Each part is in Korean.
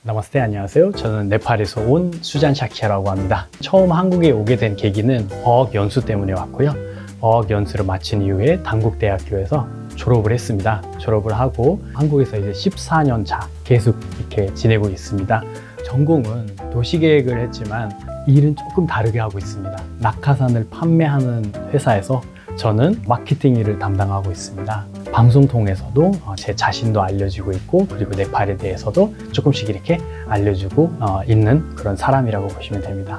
나마스테, 안녕하세요. 저는 네팔에서 온 수잔 샤키아라고 합니다. 처음 한국에 오게 된 계기는 어학 연수 때문에 왔고요. 어학 연수를 마친 이후에 단국대학교에서 졸업을 했습니다. 졸업을 하고 한국에서 이제 14년 차 계속 이렇게 지내고 있습니다. 전공은 도시계획을 했지만 일은 조금 다르게 하고 있습니다. 낙하산을 판매하는 회사에서 저는 마케팅 일을 담당하고 있습니다. 방송 통해서도 제 자신도 알려주고 있고, 그리고 네팔에 대해서도 조금씩 이렇게 알려주고 있는 그런 사람이라고 보시면 됩니다.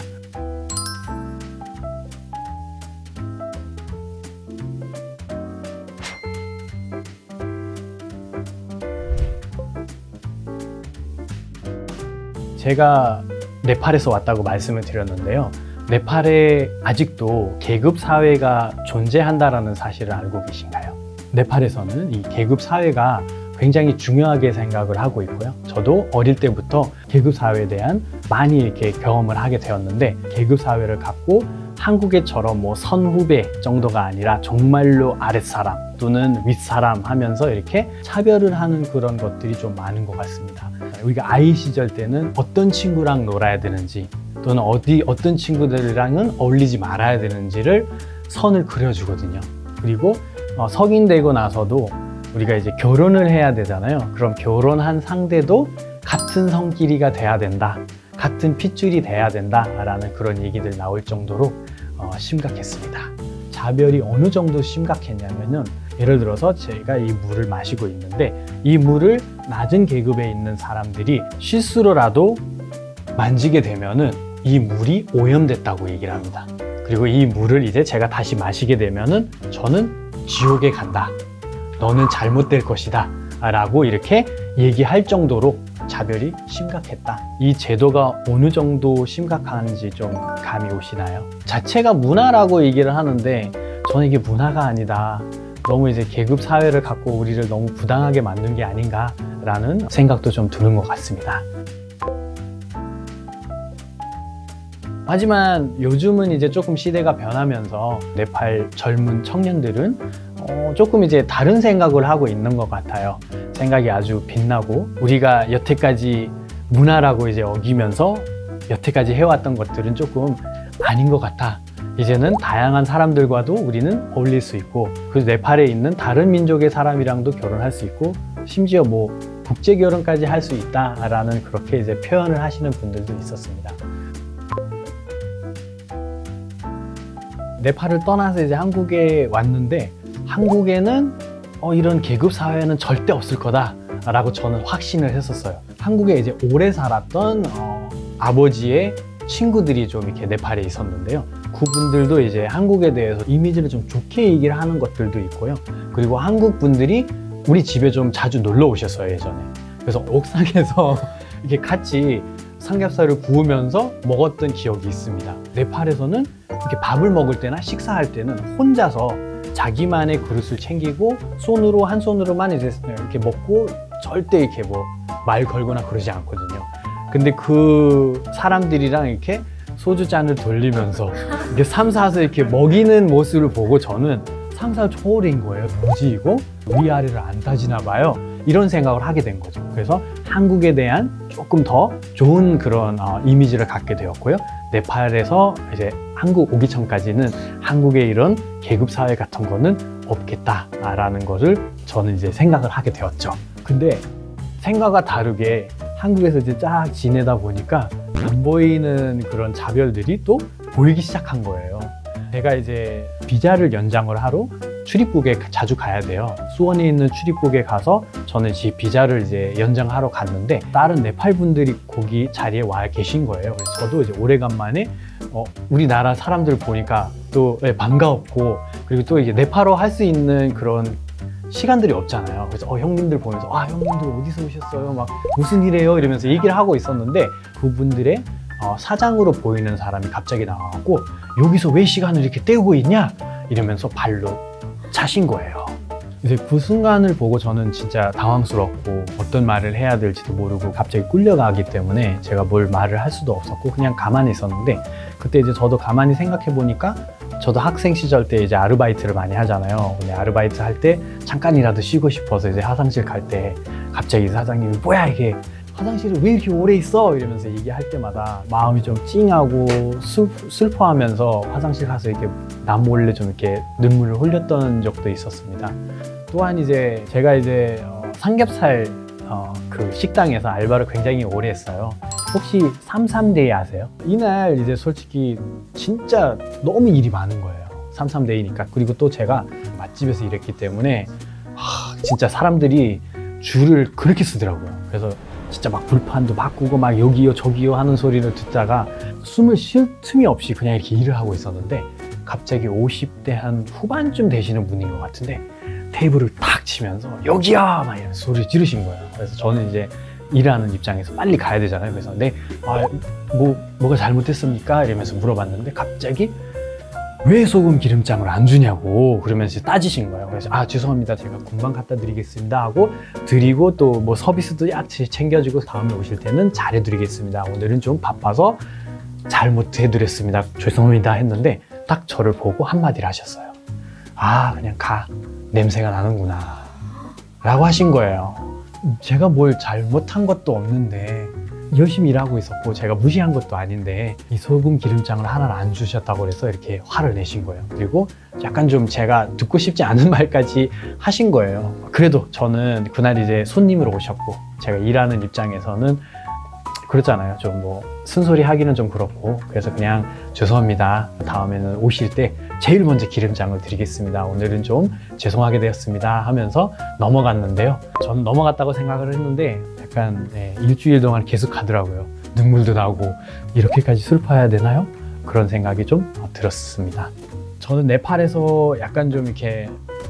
제가 네팔에서 왔다고 말씀을 드렸는데요. 네팔에 아직도 계급 사회가 존재한다는 사실을 알고 계신가요? 네팔에서는 이 계급 사회가 굉장히 중요하게 생각을 하고 있고요. 저도 어릴 때부터 계급 사회에 대한 많이 이렇게 경험을 하게 되었는데, 계급 사회를 갖고 한국에처럼 뭐 선후배 정도가 아니라 정말로 아랫사람 또는 윗사람 하면서 이렇게 차별을 하는 그런 것들이 좀 많은 것 같습니다. 우리가 아이 시절 때는 어떤 친구랑 놀아야 되는지, 또는 어떤 친구들이랑은 어울리지 말아야 되는지를 선을 그려주거든요. 그리고 성인되고 나서도 우리가 이제 결혼을 해야 되잖아요. 그럼 결혼한 상대도 같은 성끼리가 돼야 된다, 같은 핏줄이 돼야 된다라는 그런 얘기들 나올 정도로 심각했습니다. 자별이 어느 정도 심각했냐면은, 예를 들어서 제가 이 물을 마시고 있는데 이 물을 낮은 계급에 있는 사람들이 실수로라도 만지게 되면은 이 물이 오염됐다고 얘기를 합니다. 그리고 이 물을 이제 제가 다시 마시게 되면은 저는 지옥에 간다, 너는 잘못될 것이다 라고 이렇게 얘기할 정도로 차별이 심각했다. 이 제도가 어느 정도 심각한지 좀 감이 오시나요? 자체가 문화라고 얘기를 하는데 저는 이게 문화가 아니다, 너무 이제 계급 사회를 갖고 우리를 너무 부당하게 만든 게 아닌가 라는 생각도 좀 드는 것 같습니다. 하지만 요즘은 이제 조금 시대가 변하면서 네팔 젊은 청년들은 조금 이제 다른 생각을 하고 있는 것 같아요. 생각이 아주 빛나고, 우리가 여태까지 문화라고 이제 어기면서 여태까지 해왔던 것들은 조금 아닌 것 같아. 이제는 다양한 사람들과도 우리는 어울릴 수 있고, 그 네팔에 있는 다른 민족의 사람이랑도 결혼할 수 있고, 심지어 뭐 국제 결혼까지 할 수 있다라는 그렇게 이제 표현을 하시는 분들도 있었습니다. 네팔을 떠나서 이제 한국에 왔는데, 한국에는 이런 계급 사회는 절대 없을 거다라고 저는 확신을 했었어요. 한국에 이제 오래 살았던 아버지의 친구들이 좀 이렇게 네팔에 있었는데요. 그분들도 이제 한국에 대해서 이미지를 좀 좋게 얘기를 하는 것들도 있고요. 그리고 한국 분들이 우리 집에 좀 자주 놀러 오셨어요, 예전에. 그래서 옥상에서 이렇게 같이 삼겹살을 구우면서 먹었던 기억이 있습니다. 네팔에서는 이렇게 밥을 먹을 때나 식사할 때는 혼자서 자기만의 그릇을 챙기고 한 손으로만 이제 이렇게 먹고, 절대 이렇게 뭐 말 걸거나 그러지 않거든요. 근데 그 사람들이랑 이렇게 소주 잔을 돌리면서 이렇게 삼사서 이렇게 먹이는 모습을 보고 저는 상상 초월인 거예요. 뭐지 이거? 위아래를 안 따지나 봐요. 이런 생각을 하게 된 거죠. 그래서 한국에 대한 조금 더 좋은 그런 이미지를 갖게 되었고요. 네팔에서 이제 한국 오기 전까지는 한국의 이런 계급 사회 같은 거는 없겠다라는 것을 저는 이제 생각을 하게 되었죠. 근데 생각과 다르게 한국에서 이제 쫙 지내다 보니까 안 보이는 그런 자별들이 또 보이기 시작한 거예요. 제가 이제 비자를 연장을 하러 출입국에 자주 가야 돼요. 수원에 있는 출입국에 가서 저는 비자를 이제 연장하러 갔는데, 다른 네팔 분들이 거기 자리에 와 계신 거예요. 그래서 저도 이제 오래간만에 우리나라 사람들 보니까 또 반가웠고, 그리고 또 이제 네팔어 할 수 있는 그런 시간들이 없잖아요. 그래서 형님들 보면서 형님들 어디서 오셨어요? 막 무슨 일이에요? 이러면서 얘기를 하고 있었는데, 그분들의 사장으로 보이는 사람이 갑자기 나와갖고 여기서 왜 시간을 이렇게 때우고 있냐? 이러면서 발로 차신 거예요. 이제 그 순간을 보고 저는 진짜 당황스럽고 어떤 말을 해야 될지도 모르고 갑자기 끌려가기 때문에 제가 뭘 말을 할 수도 없었고 그냥 가만히 있었는데, 그때 이제 저도 가만히 생각해 보니까 저도 학생 시절 때 이제 아르바이트를 많이 하잖아요. 근데 아르바이트 할 때 잠깐이라도 쉬고 싶어서 이제 화장실 갈 때 갑자기 사장님이 뭐야 이게 화장실에 왜 이렇게 오래 있어? 이러면서 얘기할 때마다 마음이 좀 찡하고 슬퍼하면서 화장실 가서 이렇게 남몰래 좀 이렇게 눈물을 흘렸던 적도 있었습니다. 또한 이제 제가 이제 삼겹살 그 식당에서 알바를 굉장히 오래 했어요. 혹시 33데이 아세요? 이날 이제 솔직히 진짜 너무 일이 많은 거예요. 33데이니까. 그리고 또 제가 맛집에서 일했기 때문에 진짜 사람들이 줄을 그렇게 쓰더라고요. 그래서 진짜 막 불판도 바꾸고 막 여기요 저기요 하는 소리를 듣다가 숨을 쉴 틈이 없이 그냥 이렇게 일을 하고 있었는데 갑자기 50대 한 후반쯤 되시는 분인 것 같은데 테이블을 탁 치면서 여기야! 막 이런 소리 지르신 거예요. 그래서 저는 이제 일하는 입장에서 빨리 가야 되잖아요. 그래서 뭐가 잘못됐습니까? 이러면서 물어봤는데 갑자기 왜 소금 기름장을 안 주냐고 그러면서 따지신 거예요. 그래서 죄송합니다. 제가 금방 갖다 드리겠습니다 하고 드리고 또 뭐 서비스도 약치 챙겨주고 다음에 오실 때는 잘해드리겠습니다. 오늘은 좀 바빠서 잘못해드렸습니다. 죄송합니다 했는데 딱 저를 보고 한마디를 하셨어요. 그냥 가. 냄새가 나는구나 라고 하신 거예요. 제가 뭘 잘못한 것도 없는데 열심히 일하고 있었고 제가 무시한 것도 아닌데 이 소금 기름장을 하나를 안 주셨다고 그래서 이렇게 화를 내신 거예요. 그리고 약간 좀 제가 듣고 싶지 않은 말까지 하신 거예요. 그래도 저는 그날 이제 손님으로 오셨고 제가 일하는 입장에서는 그렇잖아요. 좀 뭐 쓴소리 하기는 좀 그렇고 그래서 그냥 죄송합니다. 다음에는 오실 때 제일 먼저 기름장을 드리겠습니다. 오늘은 좀 죄송하게 되었습니다 하면서 넘어갔는데요. 저는 넘어갔다고 생각을 했는데 약간 일주일 동안 계속 가더라고요. 눈물도 나고 이렇게까지 슬퍼해야 되나요? 그런 생각이 좀 들었습니다. 저는 네팔에서 약간 좀 이렇게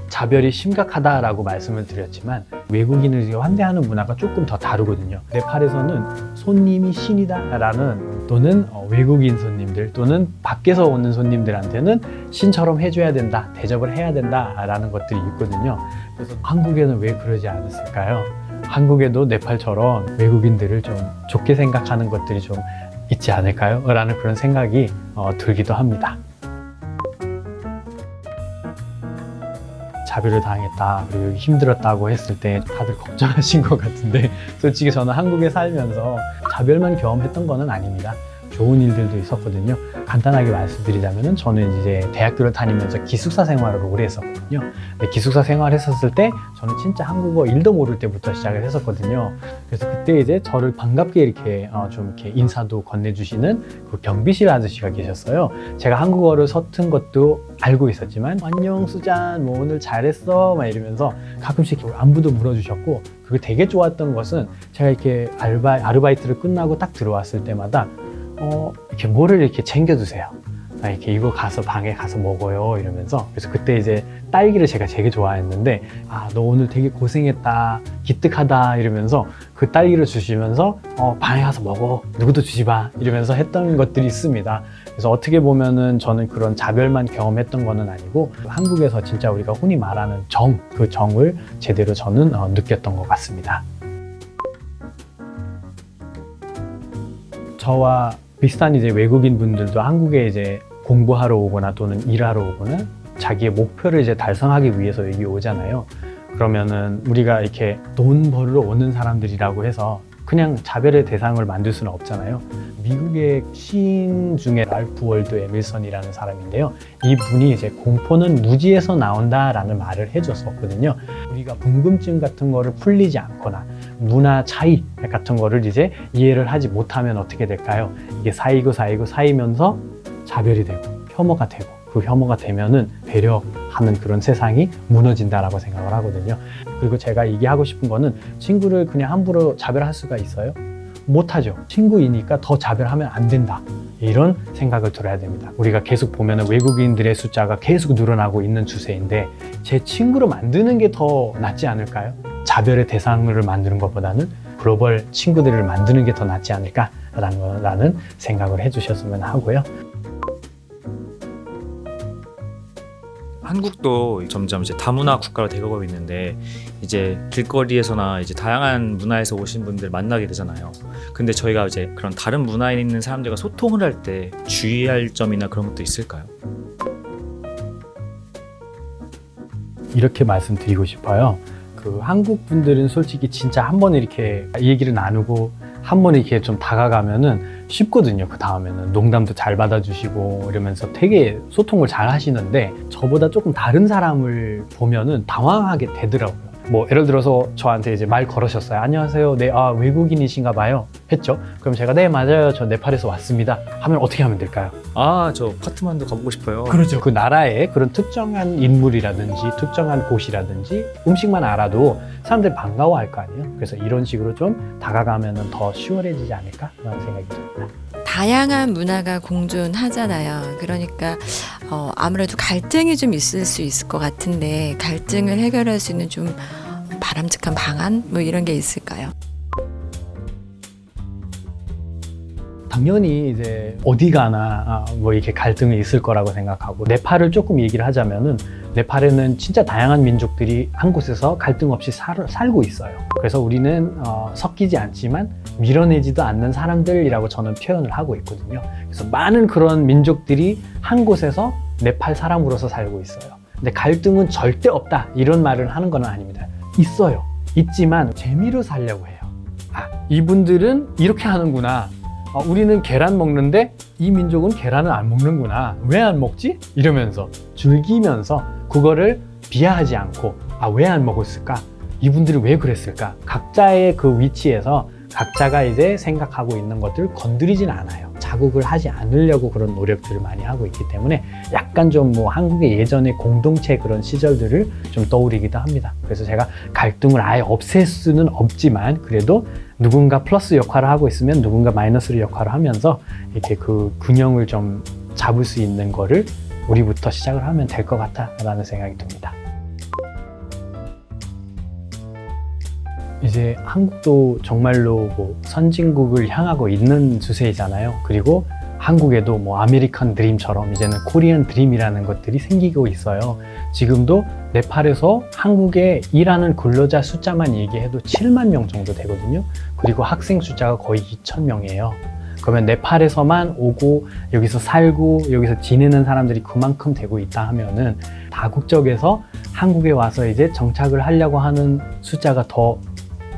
자별이 심각하다라고 말씀을 드렸지만 외국인을 환대하는 문화가 조금 더 다르거든요. 네팔에서는 손님이 신이다라는 또는 외국인 손님들 또는 밖에서 오는 손님들한테는 신처럼 해줘야 된다, 대접을 해야 된다라는 것들이 있거든요. 그래서 한국에는 왜 그러지 않았을까요? 한국에도 네팔처럼 외국인들을 좀 좋게 생각하는 것들이 좀 있지 않을까요? 라는 그런 생각이 들기도 합니다. 자별을 당했다 그리고 힘들었다고 했을 때 다들 걱정하신 것 같은데 솔직히 저는 한국에 살면서 자별만 경험했던 거는 아닙니다. 좋은 일들도 있었거든요. 간단하게 말씀드리자면 저는 이제 대학교를 다니면서 기숙사 생활을 오래 했었거든요. 근데 기숙사 생활을 했었을 때 저는 진짜 한국어 1도 모를 때부터 시작을 했었거든요. 그래서 그때 이제 저를 반갑게 이렇게 좀 이렇게 인사도 건네주시는 그 경비실 아저씨가 계셨어요. 제가 한국어를 서툰 것도 알고 있었지만 안녕 수잔 뭐 오늘 잘했어 막 이러면서 가끔씩 안부도 물어주셨고 그게 되게 좋았던 것은 제가 이렇게 아르바이트를 끝나고 딱 들어왔을 때마다 이렇게 뭐를 이렇게 챙겨주세요. 이렇게 이거 가서 방에 가서 먹어요 이러면서. 그래서 그때 이제 딸기를 제가 되게 좋아했는데 너 오늘 되게 고생했다 기특하다 이러면서 그 딸기를 주시면서 방에 가서 먹어 누구도 주지 마 이러면서 했던 것들이 있습니다. 그래서 어떻게 보면은 저는 그런 자별만 경험했던 거는 아니고 한국에서 진짜 우리가 흔히 말하는 그 정을 제대로 저는 느꼈던 것 같습니다. 저와 비슷한 이제 외국인 분들도 한국에 이제 공부하러 오거나 또는 일하러 오거나 자기의 목표를 이제 달성하기 위해서 여기 오잖아요. 그러면은 우리가 이렇게 돈 벌러 오는 사람들이라고 해서 그냥 자별의 대상을 만들 수는 없잖아요. 미국의 시인 중에 랄프 월도 에밀슨이라는 사람인데요. 이분이 이제 공포는 무지에서 나온다라는 말을 해줬었거든요. 우리가 궁금증 같은 거를 풀리지 않거나 문화 차이 같은 거를 이제 이해를 하지 못하면 어떻게 될까요? 이게 쌓이면서 자별이 되고 혐오가 되고 그 혐오가 되면은 배려하는 그런 세상이 무너진다라고 생각을 하거든요. 그리고 제가 얘기하고 싶은 거는 친구를 그냥 함부로 자별할 수가 있어요? 못하죠. 친구이니까 더 자별하면 안 된다. 이런 생각을 들어야 됩니다. 우리가 계속 보면 외국인들의 숫자가 계속 늘어나고 있는 추세인데 제 친구로 만드는 게 더 낫지 않을까요? 자별의 대상을 만드는 것보다는 글로벌 친구들을 만드는 게 더 낫지 않을까라는 생각을 해주셨으면 하고요. 한국도 점점 이제 다문화 국가로 되어가고 있는데 이제 길거리에서나 이제 다양한 문화에서 오신 분들 만나게 되잖아요. 근데 저희가 이제 그런 다른 문화에 있는 사람들과 소통을 할 때 주의할 점이나 그런 것도 있을까요? 이렇게 말씀드리고 싶어요. 그 한국 분들은 솔직히 진짜 한 번 이렇게 얘기를 나누고 한 번 이렇게 좀 다가가면은 쉽거든요. 그 다음에는 농담도 잘 받아주시고 이러면서 되게 소통을 잘 하시는데 저보다 조금 다른 사람을 보면은 당황하게 되더라고요. 뭐 예를 들어서 저한테 이제 말 걸으셨어요. 안녕하세요. 네, 외국인이신가 봐요. 했죠. 그럼 제가 네, 맞아요. 저 네팔에서 왔습니다. 하면 어떻게 하면 될까요? 저 카트만두 가보고 싶어요. 그렇죠. 그 나라의 그런 특정한 인물이라든지 특정한 곳이라든지 음식만 알아도 사람들이 반가워할 거 아니에요. 그래서 이런 식으로 좀 다가가면 더 수월해지지 않을까라는 생각이 듭니다. 다양한 문화가 공존하잖아요. 그러니까 아무래도 갈등이 좀 있을 수 있을 것 같은데 갈등을 해결할 수 있는 좀 바람직한 방안 뭐 이런 게 있을까요? 당연히 이제 어디 가나 뭐 이렇게 갈등이 있을 거라고 생각하고 네팔을 조금 얘기를 하자면은 네팔에는 진짜 다양한 민족들이 한 곳에서 갈등 없이 살고 있어요. 그래서 우리는 섞이지 않지만 밀어내지도 않는 사람들이라고 저는 표현을 하고 있거든요. 그래서 많은 그런 민족들이 한 곳에서 네팔 사람으로서 살고 있어요. 근데 갈등은 절대 없다 이런 말을 하는 건 아닙니다. 있어요. 있지만 재미로 살려고 해요. 이분들은 이렇게 하는구나. 우리는 계란 먹는데 이 민족은 계란을 안 먹는구나. 왜 안 먹지? 이러면서 즐기면서 그거를 비하하지 않고 왜 안 먹었을까? 이분들이 왜 그랬을까? 각자의 그 위치에서 각자가 이제 생각하고 있는 것들을 건드리진 않아요. 자극을 하지 않으려고 그런 노력들을 많이 하고 있기 때문에 약간 좀 뭐 한국의 예전의 공동체 그런 시절들을 좀 떠올리기도 합니다. 그래서 제가 갈등을 아예 없앨 수는 없지만 그래도 누군가 플러스 역할을 하고 있으면 누군가 마이너스 역할을 하면서 이렇게 그 균형을 좀 잡을 수 있는 거를 우리부터 시작을 하면 될 것 같다라는 생각이 듭니다. 이제 한국도 정말로 뭐 선진국을 향하고 있는 추세이잖아요. 그리고 한국에도 뭐 아메리칸 드림처럼 이제는 코리안 드림이라는 것들이 생기고 있어요. 지금도 네팔에서 한국에 일하는 근로자 숫자만 얘기해도 7만 명 정도 되거든요. 그리고 학생 숫자가 거의 2,000명이에요. 그러면 네팔에서만 오고 여기서 살고 여기서 지내는 사람들이 그만큼 되고 있다 하면은 다국적에서 한국에 와서 이제 정착을 하려고 하는 숫자가 더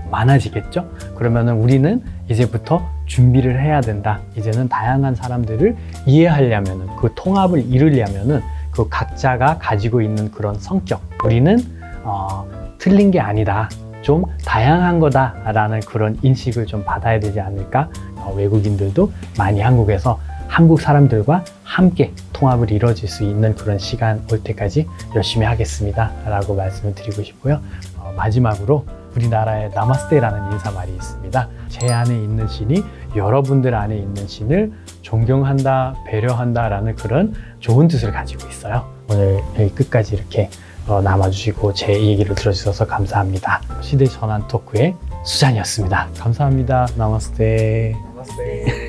많아지겠죠? 그러면은 우리는 이제부터 준비를 해야 된다. 이제는 다양한 사람들을 이해하려면은 그 통합을 이루려면은 그 각자가 가지고 있는 그런 성격, 우리는 틀린 게 아니다. 좀 다양한 거다라는 그런 인식을 좀 받아야 되지 않을까? 외국인들도 많이 한국에서 한국 사람들과 함께 통합을 이루어질 수 있는 그런 시간 올 때까지 열심히 하겠습니다 라고 말씀을 드리고 싶고요. 마지막으로 우리나라에 나마스테라는 인사말이 있습니다. 제 안에 있는 신이 여러분들 안에 있는 신을 존경한다, 배려한다 라는 그런 좋은 뜻을 가지고 있어요. 오늘 여기 끝까지 이렇게 남아주시고 제 얘기를 들어주셔서 감사합니다. 시대전환 토크의 수잔이었습니다. 감사합니다. 나마스테. 나마스테.